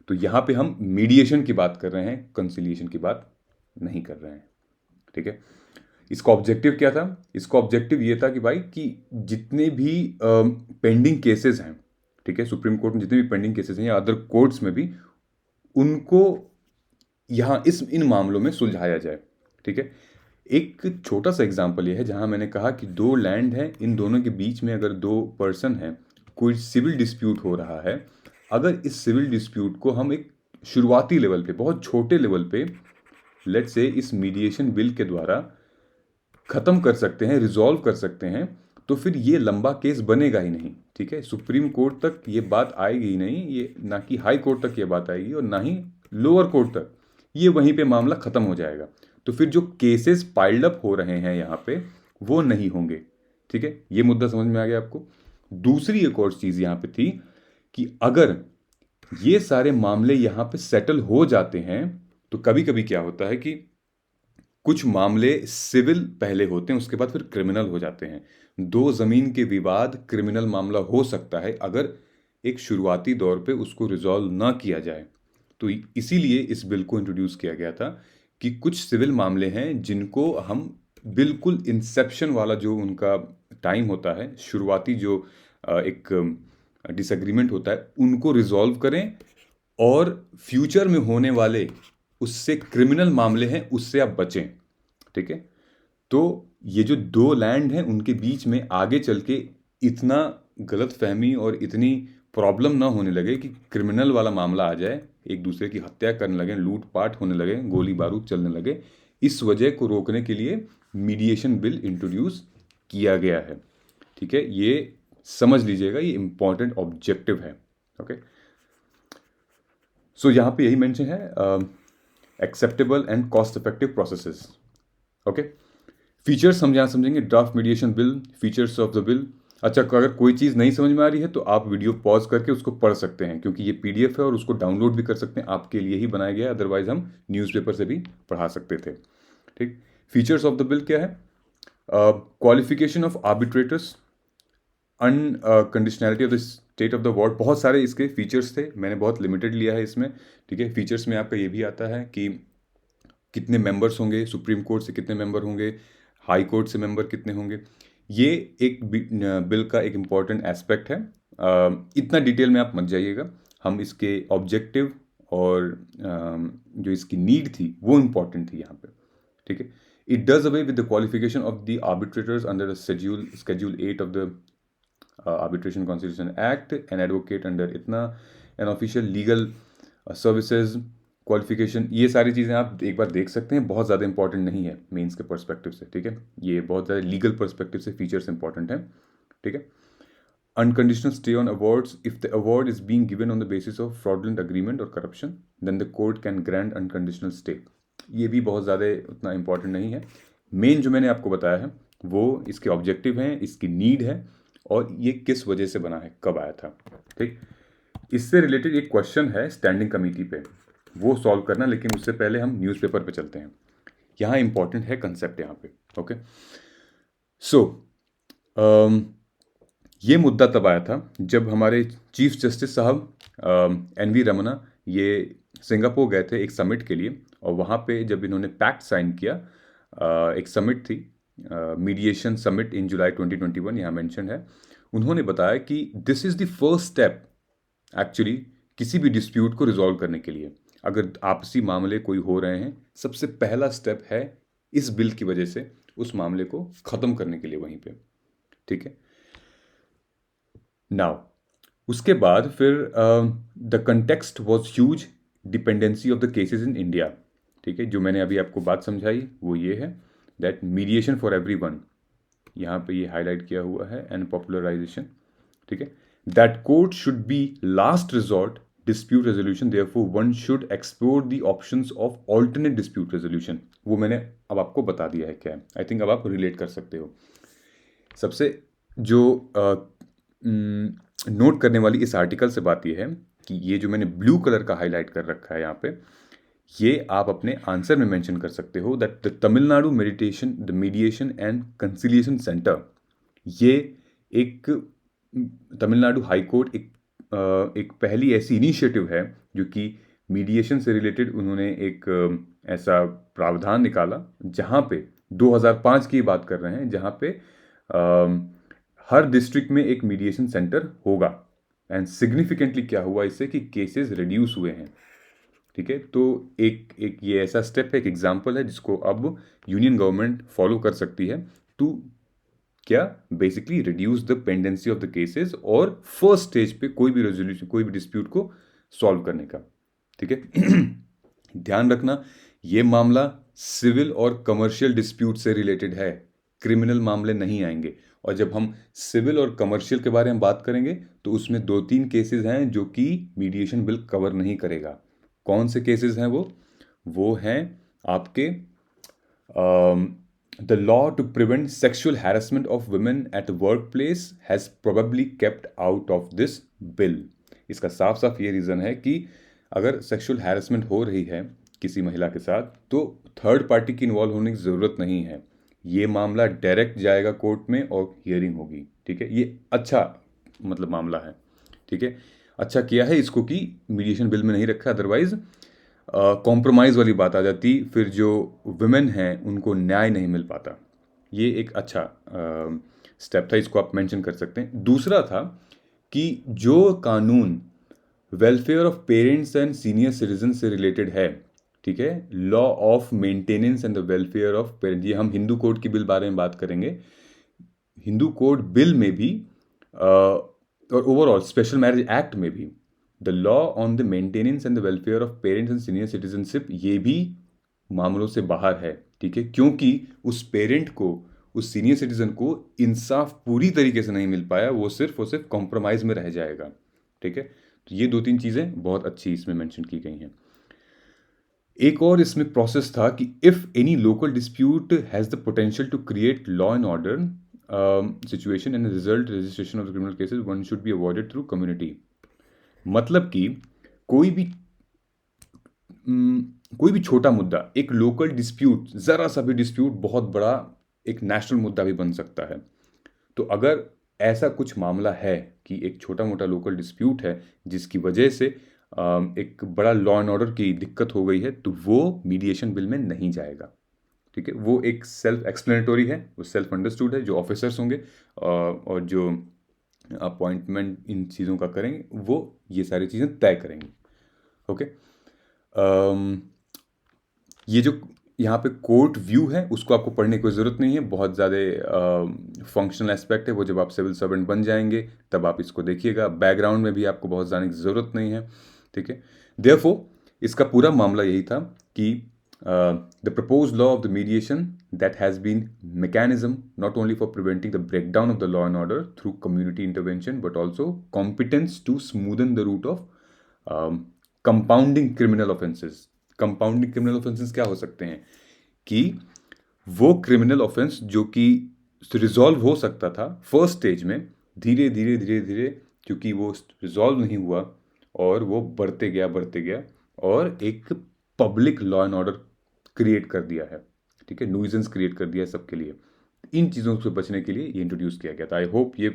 तो यहाँ पे हम मीडिएशन की बात कर रहे हैं, कंसिलिएशन की बात नहीं कर रहे हैं। ठीक है, इसका ऑब्जेक्टिव क्या था? इसका ऑब्जेक्टिव ये था कि भाई कि जितने भी पेंडिंग केसेस हैं, ठीक है, सुप्रीम कोर्ट में जितने भी पेंडिंग केसेस हैं या अदर कोर्ट्स में भी, उनको यहाँ इन मामलों में सुलझाया जाए। ठीक है, एक छोटा सा एग्जांपल ये है जहाँ मैंने कहा कि दो लैंड हैं, इन दोनों के बीच में अगर दो पर्सन हैं, कोई सिविल डिस्प्यूट हो रहा है, अगर इस सिविल डिस्प्यूट को हम एक शुरुआती लेवल पे, बहुत छोटे लेवल पे, लेट्स से इस मीडिएशन बिल के द्वारा ख़त्म कर सकते हैं, रिजॉल्व कर सकते हैं, तो फिर ये लंबा केस बनेगा ही नहीं। ठीक है, सुप्रीम कोर्ट तक ये बात आएगी ही नहीं, ये ना कि हाई कोर्ट तक ये बात आएगी और ना ही लोअर कोर्ट तक, ये वहीं पे मामला ख़त्म हो जाएगा। तो फिर जो केसेस पाइल्ड अप हो रहे हैं यहाँ पे, वो नहीं होंगे। ठीक है, ये मुद्दा समझ में आ गया आपको। दूसरी एक और चीज़ यहाँ पे थी कि अगर ये सारे मामले यहाँ पे सेटल हो जाते हैं तो कभी कभी क्या होता है कि कुछ मामले सिविल पहले होते हैं, उसके बाद फिर क्रिमिनल हो जाते हैं। दो ज़मीन के विवाद क्रिमिनल मामला हो सकता है अगर एक शुरुआती दौर पे उसको रिजॉल्व ना किया जाए। तो इसीलिए इस बिल को इंट्रोड्यूस किया गया था कि कुछ सिविल मामले हैं जिनको हम बिल्कुल इंसेप्शन वाला जो उनका टाइम होता है, शुरुआती जो एक डिसएग्रीमेंट होता है, उनको रिजॉल्व करें और फ्यूचर में होने वाले उससे क्रिमिनल मामले हैं उससे आप बचें। ठीक है, तो ये जो दो लैंड हैं उनके बीच में आगे चल के इतना गलत फहमी और इतनी प्रॉब्लम ना होने लगे कि क्रिमिनल वाला मामला आ जाए, एक दूसरे की हत्या करने लगे, लूटपाट होने लगे, गोली बारूद चलने लगे, इस वजह को रोकने के लिए मीडिएशन बिल इंट्रोड्यूस किया गया है। ठीक है, ये समझ लीजिएगा, ये इंपॉर्टेंट ऑब्जेक्टिव है। ओके, सो यहाँ पे यही मेंशन है, acceptable and cost effective processes. Okay, features हम यहाँ समझेंगे, draft mediation bill, features of the bill. अच्छा, अगर कोई चीज़ नहीं समझ में आ रही है तो आप वीडियो पॉज करके उसको पढ़ सकते हैं, क्योंकि ये PDF है और उसको डाउनलोड भी कर सकते हैं, आपके लिए ही बनाया गया है, अदरवाइज हम न्यूज़पेपर से भी पढ़ा सकते थे। ठीक, फीचर्स ऑफ द बिल क्या है? Qualification of arbitrators, unconditionality of the state of the award, बहुत सारे इसके फीचर्स थे, मैंने बहुत लिमिटेड लिया है इसमें। ठीक है, फीचर्स में आपका ये भी आता है कि कितने मेंबर्स होंगे, सुप्रीम कोर्ट से कितने मेंबर होंगे, हाई कोर्ट से मेंबर कितने होंगे। ये एक बिल का एक इम्पॉर्टेंट एस्पेक्ट है। इतना डिटेल में आप मत जाइएगा, हम इसके ऑब्जेक्टिव और जो इसकी नीड थी वो इम्पॉर्टेंट थी यहाँ पे। ठीक है, it does away with the qualification of the arbitrators under the Schedule 8 of the Arbitration Conciliation Act, an advocate under इतना, an official legal services qualification, ये सारी चीज़ें आप एक बार देख सकते हैं, बहुत ज़्यादा इंपॉर्टेंट नहीं है मेंस के पर्सपेक्टिव से। ठीक है, ये बहुत ज़्यादा लीगल पर्सपेक्टिव से फीचर्स इंपॉर्टेंट हैं। ठीक है, unconditional stay on awards, if the award is being given on the basis of fraudulent agreement और corruption then the court can grant unconditional stay. ये भी बहुत ज़्यादा उतना इंपॉर्टेंट नहीं है। मेन जो मैंने आपको बताया है वो इसके ऑब्जेक्टिव हैं, इसकी नीड है और ये किस वजह से बना है, कब आया था। ठीक, इससे रिलेटेड एक क्वेश्चन है स्टैंडिंग कमेटी पे, वो सॉल्व करना, लेकिन उससे पहले हम न्यूज़पेपर पे चलते हैं। यहाँ इंपॉर्टेंट है कंसेप्ट यहाँ पे। ओके, सो ये मुद्दा तब आया था जब हमारे चीफ जस्टिस साहब एन वी रमना ये सिंगापुर गए थे एक समिट के लिए, और वहाँ पे जब इन्होंने पैक्ट साइन किया, एक समिट थी, मीडिएशन समिट इन जुलाई 2021, यहाँ मेंशन है। उन्होंने बताया कि this is the first step actually किसी भी डिस्प्यूट को रिजॉल्व करने के लिए। अगर आपसी मामले कोई हो रहे हैं, सबसे पहला स्टेप है इस बिल की वजह से उस मामले को ख़त्म करने के लिए वहीं पे, ठीक है। नाउ उसके बाद फिर the context was huge dependency of the cases in India, ठीक है। जो मैंने अभी आपको बात समझाई वो ये है दैट मीडिएशन फॉर एवरीवन, यहाँ पे ये हाईलाइट किया हुआ है, एंड पॉपुलराइजेशन, ठीक है। That court should be last resort dispute resolution, therefore one should explore the options of alternate dispute resolution. वो मैंने अब आपको बता दिया है क्या है, आई थिंक अब आप रिलेट कर सकते हो। सबसे जो नोट करने वाली इस आर्टिकल से बात यह है कि ये जो मैंने ब्लू कलर का हाईलाइट कर रखा है यहाँ पे, ये आप अपने आंसर में मेंशन कर सकते हो that the Tamil Nadu mediation and conciliation centre, ये एक तमिलनाडु हाई कोर्ट एक पहली ऐसी इनिशिएटिव है जो कि मीडिएशन से रिलेटेड उन्होंने एक ऐसा प्रावधान निकाला, जहाँ पे 2005 की बात कर रहे हैं, जहाँ पे हर डिस्ट्रिक्ट में एक मीडिएशन सेंटर होगा। एंड सिग्निफिकेंटली क्या हुआ इससे कि केसेस रिड्यूस हुए हैं, ठीक है। तो एक ये ऐसा स्टेप है, एक एग्जांपल है जिसको अब यूनियन गवर्नमेंट फॉलो कर सकती है टू क्या basically reduce the pendency of the cases, और फर्स्ट स्टेज पे कोई भी रेजोल्यूशन, कोई भी डिस्प्यूट को सॉल्व करने का, ठीक है। ध्यान रखना ये मामला सिविल और कमर्शियल डिस्प्यूट से रिलेटेड है, क्रिमिनल मामले नहीं आएंगे। और जब हम सिविल और कमर्शियल के बारे में बात करेंगे तो उसमें 2-3 केसेस हैं जो कि मीडिएशन बिल कवर नहीं करेगा। कौन से केसेस हैं वो हैं आपके the law to prevent sexual harassment of women at work place has probably kept out of this bill. इसका साफ साफ ये रीज़न है कि अगर सेक्सुअल हैरेसमेंट हो रही है किसी महिला के साथ तो थर्ड पार्टी की इन्वॉल्व होने की ज़रूरत नहीं है, ये मामला डायरेक्ट जाएगा कोर्ट में और हियरिंग होगी, ठीक है। ये अच्छा मतलब मामला है, ठीक है। अच्छा किया है इसको कि मीडिएशन बिल में नहीं रखा, अदरवाइज कॉम्प्रोमाइज़ वाली बात आ जाती, फिर जो वुमेन हैं उनको न्याय नहीं मिल पाता। ये एक अच्छा स्टेप था, इसको आप मेंशन कर सकते हैं। दूसरा था कि जो कानून welfare of parents and senior citizen से रिलेटेड है, ठीक है, law of maintenance and the welfare of parents, ये हम हिंदू कोड की बिल बारे में बात करेंगे। हिंदू कोड बिल में भी और ओवरऑल स्पेशल मैरिज एक्ट में भी the law on the maintenance and the welfare of parents and senior citizenship, ये भी मामलों से बाहर है, ठीक है, क्योंकि उस पेरेंट को, उस सीनियर सिटीजन को इंसाफ पूरी तरीके से नहीं मिल पाया, वो सिर्फ कॉम्प्रोमाइज़ में रह जाएगा, ठीक है। तो ये 2-3 चीज़ें बहुत अच्छी इसमें मेंशन की गई हैं। एक और इसमें प्रोसेस था कि if any local dispute has the potential to create law and order situation and result registration of the criminal cases, one should be avoided through community. मतलब कि कोई भी छोटा मुद्दा, एक लोकल डिस्प्यूट, ज़रा सा भी डिस्प्यूट बहुत बड़ा एक नेशनल मुद्दा भी बन सकता है। तो अगर ऐसा कुछ मामला है कि एक छोटा मोटा लोकल डिस्प्यूट है जिसकी वजह से एक बड़ा लॉ एंड ऑर्डर की दिक्कत हो गई है, तो वो मीडिएशन बिल में नहीं जाएगा, ठीक है। वो एक सेल्फ एक्सप्लेनेटरी है, वो सेल्फ अंडरस्टूड है। जो ऑफिसर्स होंगे और जो अपॉइंटमेंट इन चीज़ों का करेंगे वो ये सारी चीज़ें तय करेंगे, ओके। ये जो यहाँ पे कोर्ट व्यू है उसको आपको पढ़ने की ज़रूरत नहीं है, बहुत ज़्यादा फंक्शनल एस्पेक्ट है वो। जब आप सिविल सर्वेंट बन जाएंगे तब आप इसको देखिएगा, बैकग्राउंड में भी आपको बहुत जाने की ज़रूरत नहीं है, ठीक है। देयरफॉर इसका पूरा मामला यही था कि the proposed law of the mediation that has been mechanism not only for preventing the breakdown of the law and order through community intervention but also competence to smoothen the route of compounding criminal offenses. Compounding criminal offenses क्या हो सकते हैं कि वो criminal offense जो कि resolve हो सकता था फर्स्ट स्टेज में, धीरे धीरे क्योंकि वो रिजॉल्व नहीं हुआ और वो बढ़ते गया और एक public law and order create कर दिया है, ठीक है, न्यूइजेंस क्रिएट कर दिया है सबके लिए। इन चीज़ों से बचने के लिए ये इंट्रोड्यूस किया गया था। आई होप ये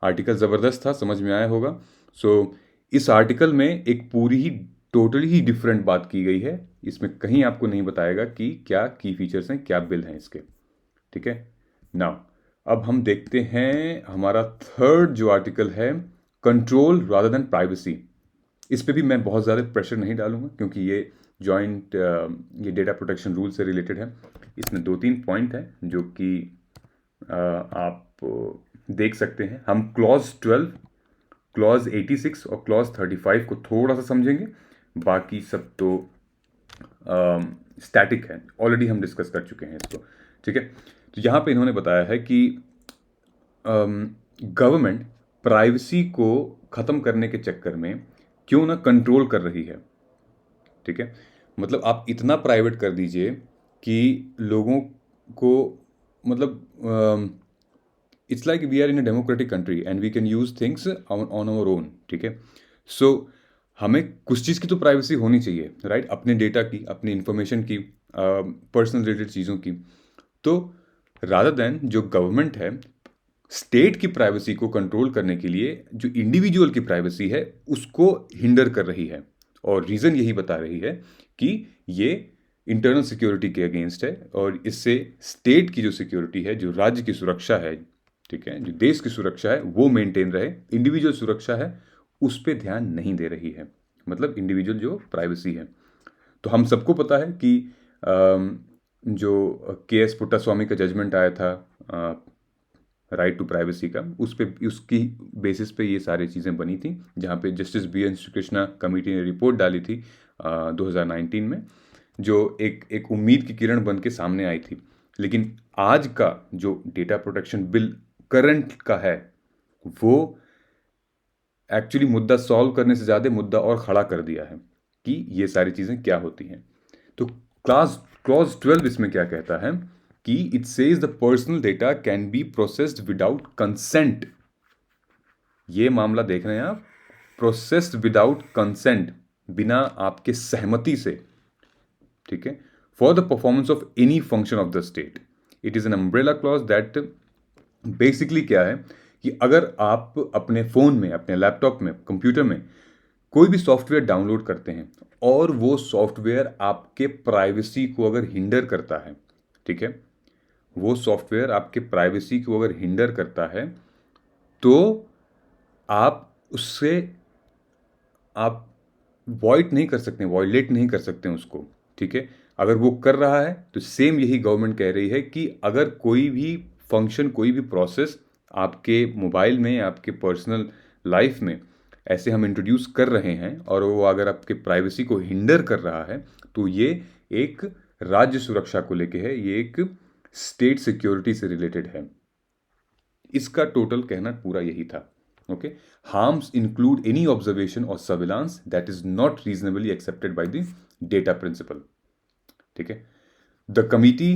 आर्टिकल ज़बरदस्त था, समझ में आया होगा। सो इस आर्टिकल में एक पूरी ही टोटली ही डिफरेंट बात की गई है। इसमें कहीं आपको नहीं बताएगा कि क्या की फीचर्स हैं, क्या बिल हैं इसके, ठीक है। नाउ अब हम देखते हैं हमारा थर्ड जो आर्टिकल है, कंट्रोल रादर देन प्राइवेसी। इस पे भी मैं बहुत ज़्यादा प्रेशर नहीं डालूंगा क्योंकि ये जॉइंट ये डेटा प्रोटेक्शन रूल से रिलेटेड है। इसमें 2-3 पॉइंट हैं जो कि आप देख सकते हैं। हम क्लॉज 12, क्लॉज 86 और क्लॉज 35 को थोड़ा सा समझेंगे, बाकी सब तो स्टैटिक है, ऑलरेडी हम डिस्कस कर चुके हैं इसको, ठीक है। तो यहाँ पे इन्होंने बताया है कि गवर्नमेंट प्राइवेसी को ख़त्म करने के चक्कर में क्यों ना कंट्रोल कर रही है, ठीक है। मतलब आप इतना प्राइवेट कर दीजिए कि लोगों को, मतलब it's like we are in a democratic country and we can use things on our own, ठीक है। सो हमें कुछ चीज़ की तो प्राइवेसी होनी चाहिए, राइट, अपने डेटा की, अपनी इंफॉर्मेशन की, पर्सनल रिलेटेड चीज़ों की। तो रादर देन जो गवर्नमेंट है स्टेट की प्राइवेसी को कंट्रोल करने के लिए जो इंडिविजुअल की प्राइवेसी है उसको हिंडर कर रही है, और रीज़न यही बता रही है कि ये इंटरनल सिक्योरिटी के अगेंस्ट है और इससे स्टेट की जो सिक्योरिटी है, जो राज्य की सुरक्षा है, ठीक है, जो देश की सुरक्षा है वो मेंटेन रहे, इंडिविजुअल सुरक्षा है उस पर ध्यान नहीं दे रही है, मतलब इंडिविजुअल जो प्राइवेसी है। तो हम सबको पता है कि जो के एस पुट्टास्वामी का जजमेंट आया था राइट टू प्राइवेसी का, उसकी बेसिस पे ये सारी चीज़ें बनी थी, जहाँ पे justice B N Krishna committee ने रिपोर्ट डाली थी 2019 में, जो एक उम्मीद की किरण बन के सामने आई थी। लेकिन आज का जो डेटा प्रोटेक्शन बिल करंट का है वो एक्चुअली मुद्दा सॉल्व करने से ज़्यादा मुद्दा और खड़ा कर दिया है कि ये सारी चीज़ें क्या होती हैं। तो क्लॉज 12 इसमें क्या कहता है कि it says the personal data can be processed without consent. ये मामला देख रहे हैं आप, प्रोसेस्ड विदाउट कंसेंट, बिना आपके सहमति से, ठीक है, for the performance of any function of the state. It is an umbrella clause that basically क्या है कि अगर आप अपने फ़ोन में, अपने लैपटॉप में, कंप्यूटर में कोई भी सॉफ्टवेयर डाउनलोड करते हैं और वो सॉफ्टवेयर आपके प्राइवेसी को अगर हिंडर करता है, ठीक है, वो सॉफ्टवेयर आपके प्राइवेसी को अगर हिंडर करता है तो आप उससे आप वॉइड नहीं कर सकते, वॉयलेट नहीं कर सकते उसको, ठीक है। अगर वो कर रहा है तो सेम यही गवर्नमेंट कह रही है कि अगर कोई भी फंक्शन, कोई भी प्रोसेस आपके मोबाइल में, आपके पर्सनल लाइफ में ऐसे हम इंट्रोड्यूस कर रहे हैं और वो अगर आपके प्राइवेसी को हिंडर कर रहा है तो ये एक राज्य सुरक्षा को लेके है, ये एक स्टेट सिक्योरिटी से रिलेटेड है। इसका टोटल कहना पूरा यही था, okay. Harms include any observation और surveillance that is not reasonably expected by the data principal, ठीक है। द कमिटी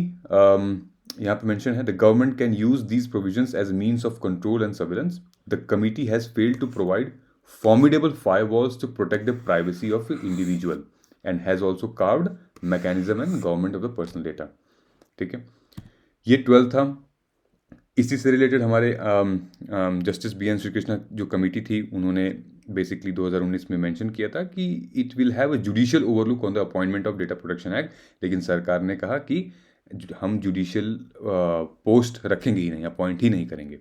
यहाँ पे मेंशन है, the government can use these provisions as means of control and surveillance. The committee has failed to provide formidable firewalls to protect the privacy of an individual and has also carved mechanism and government of the personal data, ठीक है। ये 12 था। इसी से related हमारे justice B N Srikrishna जो committee थी उन्होंने बेसिकली 2019 में मेंशन किया था कि it will have a judicial overlook on the appointment of data protection act, लेकिन सरकार ने कहा कि हम जुडिशियल पोस्ट रखेंगे ही नहीं, अपॉइंट ही नहीं करेंगे,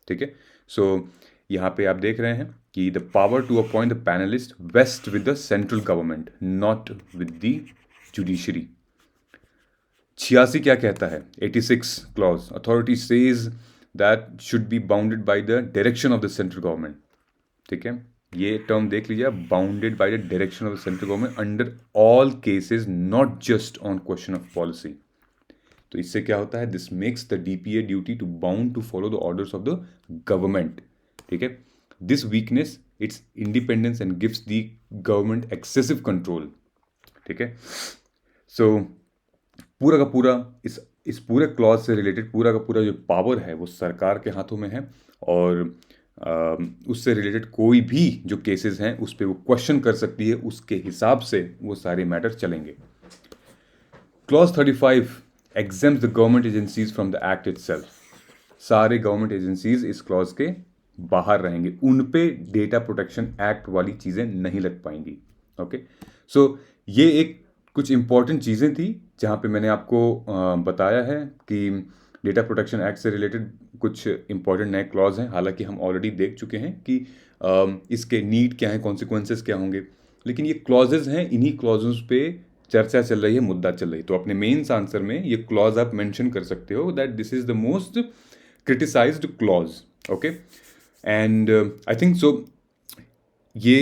ठीक है। सो यहाँ पे आप देख रहे हैं कि the power to appoint the panelist vest with the central government, not with the judiciary. 86 क्या कहता है, 86 clause, authority says that should be bounded by the direction of the central government, ठीक है। ये टर्म देख लीजिए, bounded by the direction of the central government under all cases, not just on question of policy. तो इससे क्या होता है, this makes the DPA duty to bound to follow the orders of the government, ठीक है। This weakness its independence and gives the government excessive control, ठीक है। सो पूरा का पूरा इस पूरे क्लॉज से रिलेटेड पूरा का पूरा जो पावर है वो सरकार के हाथों में है, और उससे रिलेटेड कोई भी जो केसेस हैं उस पर वो क्वेश्चन कर सकती है, उसके हिसाब से वो सारे मैटर चलेंगे। Clause 35 exempts the government agencies from the act itself. सारे गवर्नमेंट एजेंसीज इस क्लॉज के बाहर रहेंगे, उन पे डेटा प्रोटेक्शन एक्ट वाली चीज़ें नहीं लग पाएंगी. ओके, सो ये एक कुछ इंपॉर्टेंट चीज़ें थी जहाँ पे मैंने आपको बताया है कि डेटा प्रोटेक्शन एक्ट से रिलेटेड कुछ इंपॉर्टेंट नए क्लॉज हैं. हालांकि हम ऑलरेडी देख चुके हैं कि इसके नीड क्या हैं, कॉन्सिक्वेंसेस क्या होंगे, लेकिन ये क्लॉजेज हैं, इन्हीं क्लॉजेस पे चर्चा चल रही है, मुद्दा चल रही है. तो अपने मेंस आंसर में ये क्लॉज आप मेंशन कर सकते हो that this is the most criticised clause. Okay, and I think so ये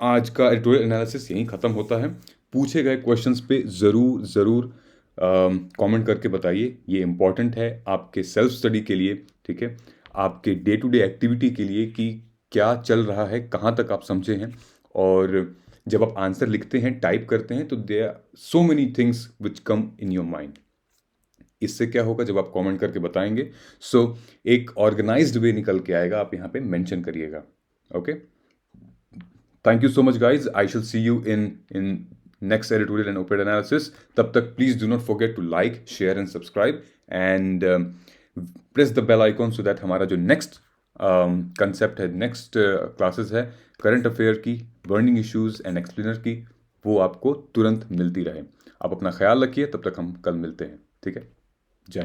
आज का एडिटोरियल एनालिसिस यहीं ख़त्म होता है. पूछे गए क्वेश्चंस पे ज़रूर कमेंट करके बताइए. ये इम्पॉर्टेंट है आपके सेल्फ स्टडी के लिए, ठीक है, आपके डे टू डे एक्टिविटी के लिए कि क्या चल रहा है, कहाँ तक आप समझे हैं. और जब आप आंसर लिखते हैं, टाइप करते हैं, तो there are so many things which come in your mind. इससे क्या होगा जब आप कमेंट करके बताएंगे, सो एक ऑर्गेनाइज्ड वे निकल के आएगा. आप यहाँ पे मेंशन करिएगा. Okay, thank you so much guys. I shall see you in next editorial and op-ed analysis. तब तक please do not forget to like, share and subscribe and press the bell icon so that हमारा जो next concept है, next classes है current affair की, burning issues and explainer की, वो आपको तुरंत मिलती रहे. आप अपना ख्याल रखिए. तब तक हम कल मिलते हैं. ठीक है.